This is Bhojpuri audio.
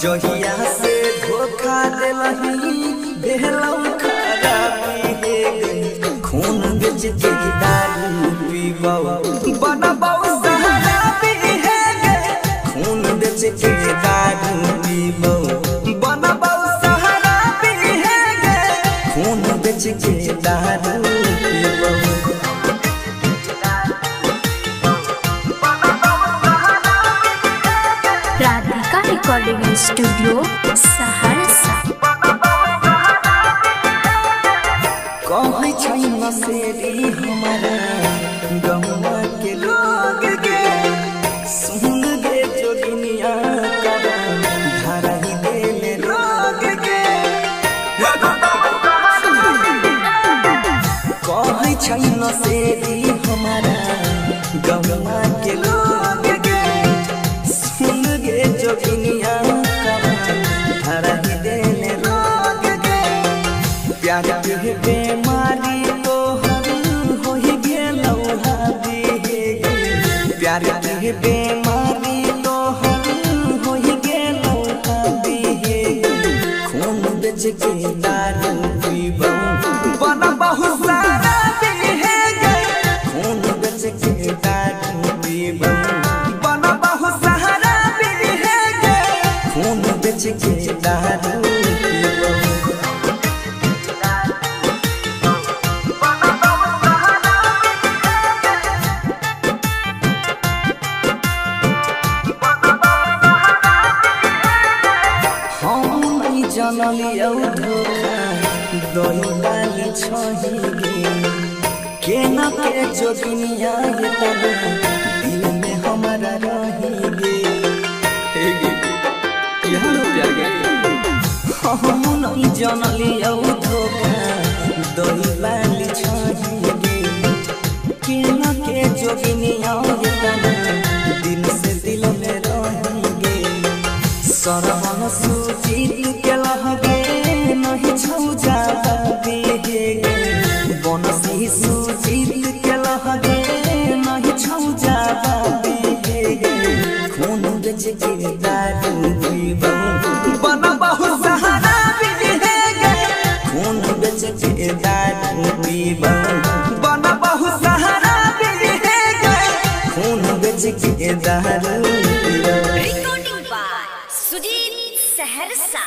जहिया से धोखा दिलही देहलौ खराबी हे खून बेच के दारू पीबौ बनबौ शराबी हे खून बेच के दारू पीबौ बनबौ शराबी हे खून बेच के दारू पीबौ। Radhika recording studio Saharsa. कहै छै नसेरी हमारा गौवा के लोग गे सुन गे जोगिनिया करा धारा ही देले रोग गे कहै छै नसेरी हमारा गौवा के लोग गे सुन गे जोगिनिया करा धारा ही देले रोग गे प्यार के बेमारी तो हर हो ही गेलौ हादी प्यार के बेमारी तो हर हो ही गेलौ हादी खून बेच के दारू पीबौ बनबौ शराबी हे खून बेच के दारू पीबौ बनबौ शराबी हे खून बेच के दारू पीबौ। जनलियौ धोखा दही डाली छही गे केना के जोगिनिया ये तब दिल में हमारा रही गे हे गे यहाँ प्यार गे हम नहीं जनलियौ धोखा दही डाली छही गे केना के जोगिनिया ये तब दिल से दिल में रही गे सरवन सुजीत के लहगे नहीं छौ जाता गे बनसी सुजीत के लहगे नहीं छौ जाता गे खून बेच के दारू पीबौ बनबौ शराबी हे खून बेच के दारू पीबौ बनबौ शराबी हे खून बेच के दारू पीबौ। Recording by Sujit Saharsa.